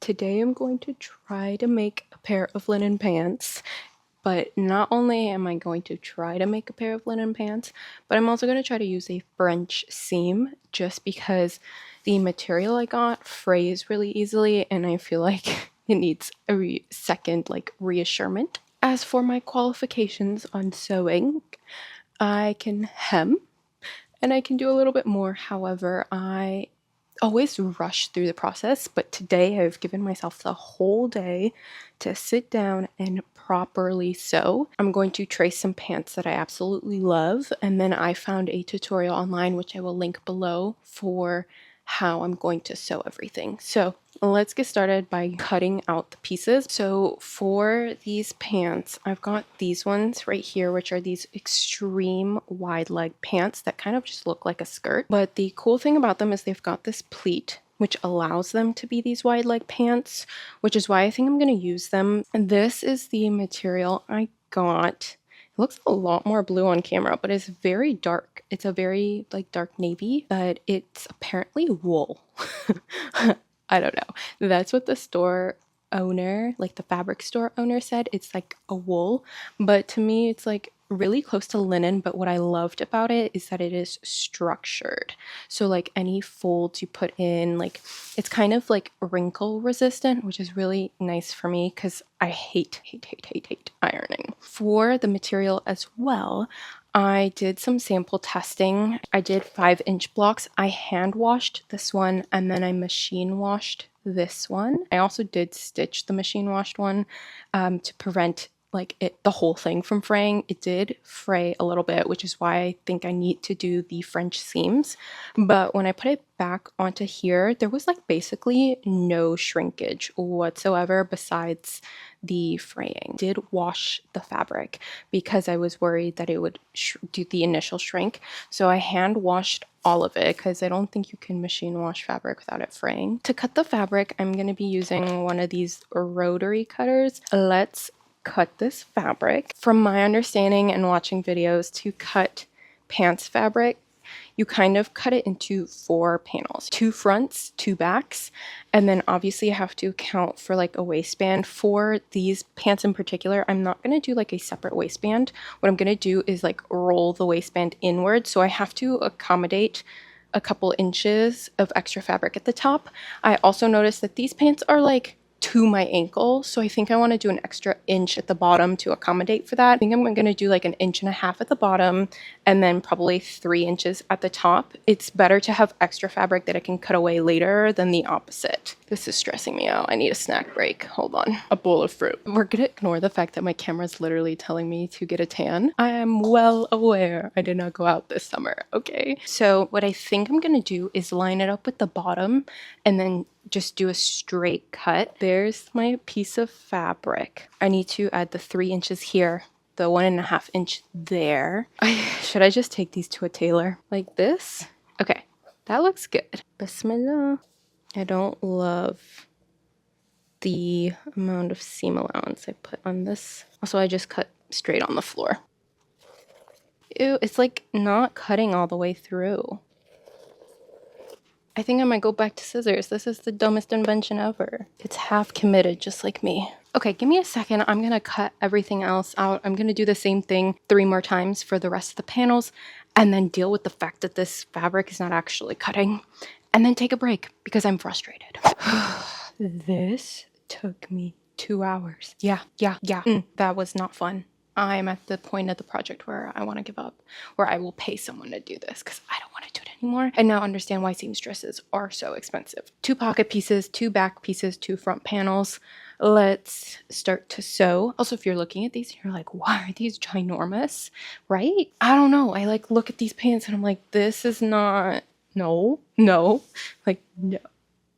Today I'm going to try to make a pair of linen pants, but not only am I going to try to make a pair of linen pants, but I'm also going to try to use a French seam just because the material I got frays really easily and I feel like it needs a second reassurance. As for my qualifications on sewing, I can hem and I can do a little bit more. However, I always rush through the process, but today I've given myself the whole day to sit down and properly sew. I'm going to trace some pants that I absolutely love, and then I found a tutorial online which I will link below for how I'm going to sew everything. So let's get started by cutting out the pieces. So for these pants, I've got these ones right here, which are these extreme wide leg pants that kind of just look like a skirt. But the cool thing about them is they've got this pleat which allows them to be these wide leg pants, which is why I think I'm going to use them. And this is the material I got. It looks a lot more blue on camera, but it's very dark. It's a very dark navy, but it's apparently wool. I don't know. That's what the store owner, the fabric store owner said. It's like a wool, but to me it's really close to linen. But what I loved about it is that it is structured. So any folds you put in, it's kind of wrinkle resistant, which is really nice for me because I hate ironing. For the material as well, I did some sample testing. I did 5-inch blocks. I hand washed this one and then I machine washed this one. I also did stitch the machine washed one to prevent the whole thing from fraying. It did fray a little bit, which is why I think I need to do the French seams. But when I put it back onto here, there was basically no shrinkage whatsoever besides the fraying. Did wash the fabric because I was worried that it would do the initial shrink. So I hand washed all of it because I don't think you can machine wash fabric without it fraying. To cut the fabric, I'm going to be using one of these rotary cutters. Let's cut this fabric. From my understanding and watching videos, to cut pants fabric, you kind of cut it into 4 panels, 2 fronts, 2 backs, and then obviously you have to account for a waistband. For these pants in particular, I'm not going to do a separate waistband. What I'm going to do is roll the waistband inward, so I have to accommodate a couple inches of extra fabric at the top. I also noticed that these pants are to my ankle, so I think I want to do an extra inch at the bottom to accommodate for that. I think I'm going to do 1.5 inches at the bottom and then probably 3 inches at the top. It's better to have extra fabric that I can cut away later than the opposite. This is stressing me out. I need a snack break. Hold on. A bowl of fruit. We're gonna ignore the fact that my camera's literally telling me to get a tan. I am well aware I did not go out this summer, okay? So what I think I'm gonna do is line it up with the bottom and then just do a straight cut. There's my piece of fabric. I need to add the 3 inches here, the 1.5 inch there. Should I just take these to a tailor like this? Okay, that looks good. Bismillah. I don't love the amount of seam allowance I put on this. Also, I just cut straight on the floor. Ew, it's not cutting all the way through. I think I might go back to scissors. This is the dumbest invention ever. It's half committed, just like me. Okay, give me a second. I'm gonna cut everything else out. I'm gonna do the same thing 3 more times for the rest of the panels and then deal with the fact that this fabric is not actually cutting and then take a break because I'm frustrated. This took me 2 hours. Yeah. That was not fun. I'm at the point of the project where I want to give up, where I will pay someone to do this because I don't want to do it anymore. I now understand why seamstresses are so expensive. 2 pocket pieces, 2 back pieces, 2 front panels. Let's start to sew. Also, if you're looking at these, you're like, why are these ginormous, right? I don't know. I look at these pants and I'm like, this is not, no. No.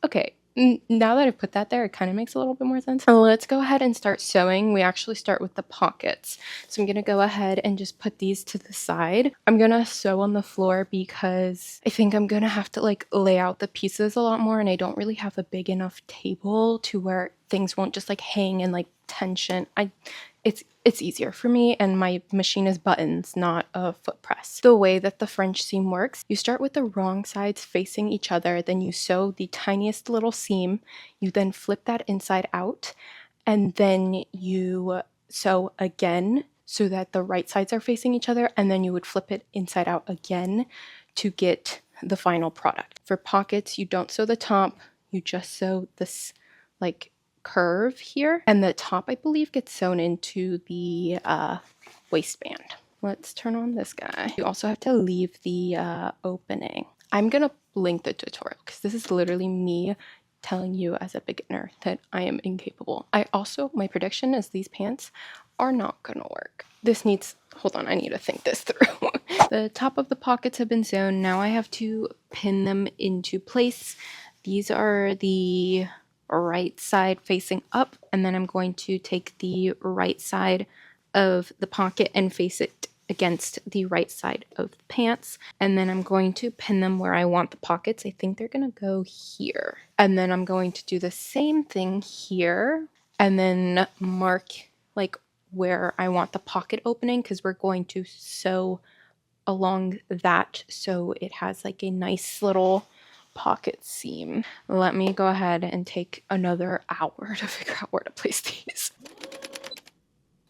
Okay. Now that I put that there, it kind of makes a little bit more sense. Let's go ahead and start sewing. We actually start with the pockets. So I'm going to go ahead and just put these to the side. I'm going to sew on the floor because I think I'm going to have to lay out the pieces a lot more, and I don't really have a big enough table to where things won't just hang in tension. It's it's easier for me, and my machine is buttons, not a foot press. The way that the French seam works, you start with the wrong sides facing each other, then you sew the tiniest little seam, you then flip that inside out, and then you sew again so that the right sides are facing each other, and then you would flip it inside out again to get the final product. For pockets, you don't sew the top, you just sew this like curve here, and the top, I believe, gets sewn into the waistband. Let's turn on this guy. You also have to leave the opening. I'm gonna link the tutorial because this is literally me telling you as a beginner that I am incapable. My prediction is these pants are not gonna work. This needs, hold on, I need to think this through. The top of the pockets have been sewn. Now I have to pin them into place. These are the right side facing up, and then I'm going to take the right side of the pocket and face it against the right side of the pants, and then I'm going to pin them where I want the pockets. I think they're gonna go here, and then I'm going to do the same thing here and then mark like where I want the pocket opening, because we're going to sew along that so it has like a nice little pocket seam. Let me go ahead and take another hour to figure out where to place these.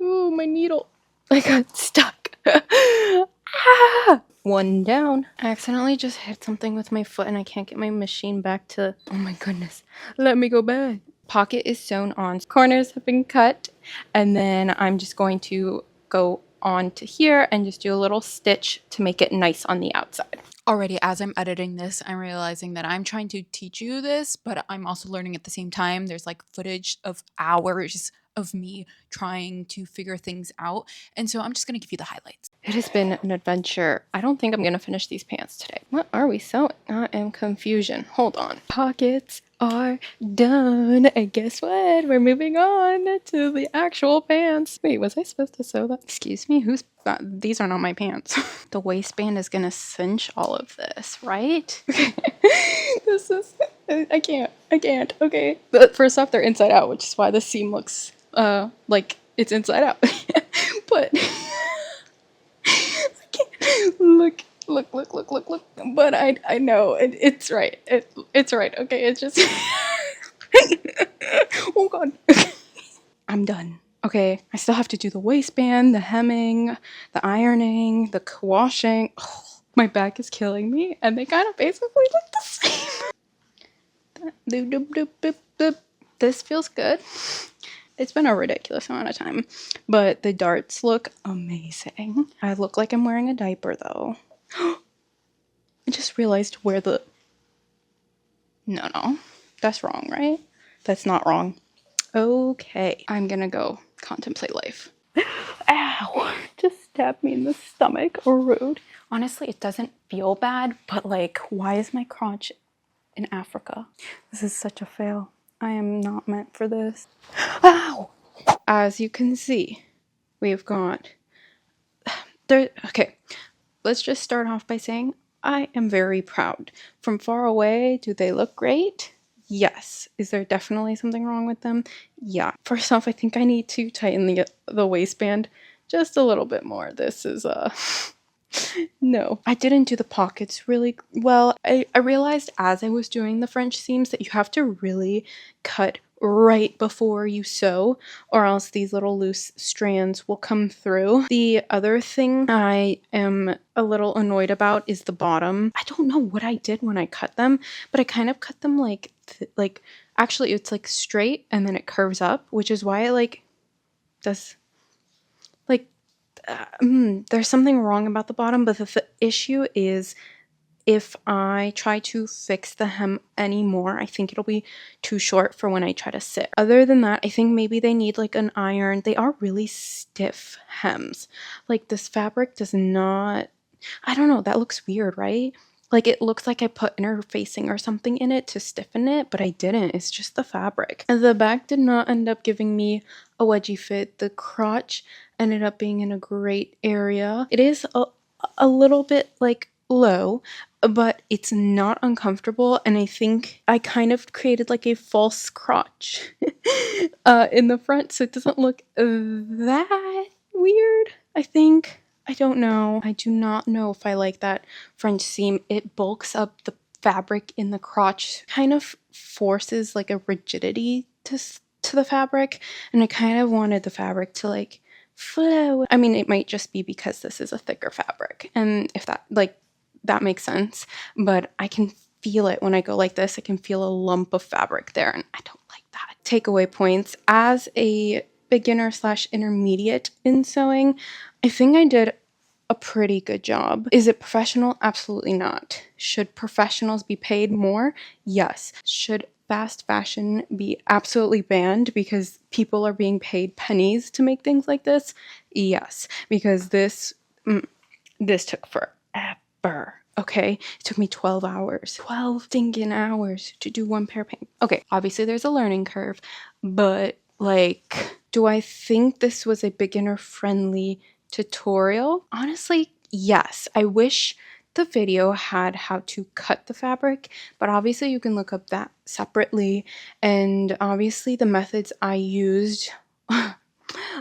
Ooh, my needle. I got stuck. Ah! One down. I accidentally just hit something with my foot and I can't get my machine back to, oh my goodness. Let me go back. Pocket is sewn on. Corners have been cut, and then I'm just going to go on to here and just do a little stitch to make it nice on the outside. Already, as I'm editing this, I'm realizing that I'm trying to teach you this, but I'm also learning at the same time. There's like footage of hours of me trying to figure things out. And so I'm just going to give you the highlights. It has been an adventure. I don't think I'm going to finish these pants today. What are we sewing? I am confusion. Hold on. Pockets are done. And guess what? We're moving on to the actual pants. Wait, was I supposed to sew that? Excuse me? These are not my pants. The waistband is going to cinch all of this, right? This is, I can't. Okay. But first off, they're inside out, which is why the seam looks like it's inside out. But I can't. Look. But I know it's right. It's right. Okay, it's just. Oh god. I'm done. Okay, I still have to do the waistband, the hemming, the ironing, the washing. Oh, my back is killing me, and they kind of basically look the same. Doop, doop, doop, doop, doop. This feels good. It's been a ridiculous amount of time, but the darts look amazing. I look like I'm wearing a diaper though. I just realized where the... No, that's wrong, right? That's not wrong. Okay, I'm gonna go contemplate life. Ow! Just stabbed me in the stomach. Rude. Honestly, it doesn't feel bad, but like, why is my crotch in Africa? This is such a fail. I am not meant for this. Ow! As you can see, we've got... Okay, let's just start off by saying I am very proud. From far away, do they look great? Yes. Is there definitely something wrong with them? Yeah. First off, I think I need to tighten the waistband just a little bit more. This is no. I didn't do the pockets really well. I realized as I was doing the French seams that you have to really cut right before you sew, or else these little loose strands will come through. The other thing I am a little annoyed about is the bottom. I don't know what I did when I cut them, but I kind of cut them like actually it's like straight and then it curves up, which is why I like does like there's something wrong about the bottom, but the issue is if I try to fix the hem anymore, I think it'll be too short for when I try to sit. Other than that, I think maybe they need like an iron. They are really stiff hems. Like this fabric does not, I don't know, that looks weird, right? Like it looks like I put interfacing or something in it to stiffen it, but I didn't. It's just the fabric. And the back did not end up giving me a wedgie fit. The crotch ended up being in a great area. It is a little bit like low, but it's not uncomfortable, and I think I kind of created like a false crotch in the front, so it doesn't look that weird, I think. I don't know. I do not know if I like that French seam. It bulks up the fabric in the crotch, kind of forces like a rigidity to the fabric, and I kind of wanted the fabric to like flow. I mean, it might just be because this is a thicker fabric, and if that that makes sense, but I can feel it when I go like this. I can feel a lump of fabric there, and I don't like that. Takeaway points: as a beginner slash intermediate in sewing, I think I did a pretty good job. Is it professional? Absolutely not. Should professionals be paid more? Yes. Should fast fashion be absolutely banned because people are being paid pennies to make things like this? Yes. Because this took forever. Okay, it took me 12 hours. 12 stinking hours to do one pair of pants. Okay, obviously there's a learning curve, but like, do I think this was a beginner friendly tutorial? Honestly, yes. I wish the video had how to cut the fabric, but obviously you can look up that separately, and obviously the methods I used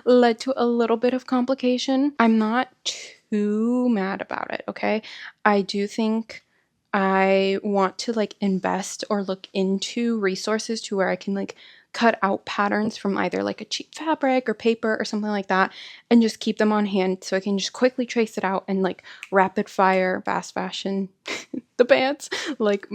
led to a little bit of complication. I'm not too mad about it, okay? I do think I want to like invest or look into resources to where I can like cut out patterns from either like a cheap fabric or paper or something like that and just keep them on hand so I can just quickly trace it out and like rapid fire fast fashion the pants like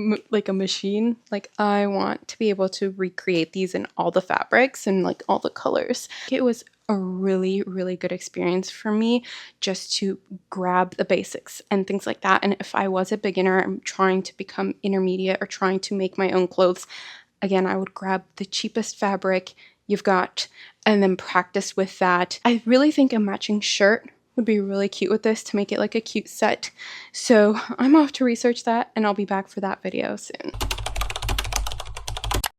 a machine. Like, I want to be able to recreate these in all the fabrics and like all the colors. It was a really, really good experience for me just to grab the basics and things like that. And if I was a beginner, I'm trying to become intermediate or trying to make my own clothes, again, I would grab the cheapest fabric you've got and then practice with that. I really think a matching shirt would be really cute with this to make it like a cute set. So I'm off to research that, and I'll be back for that video soon.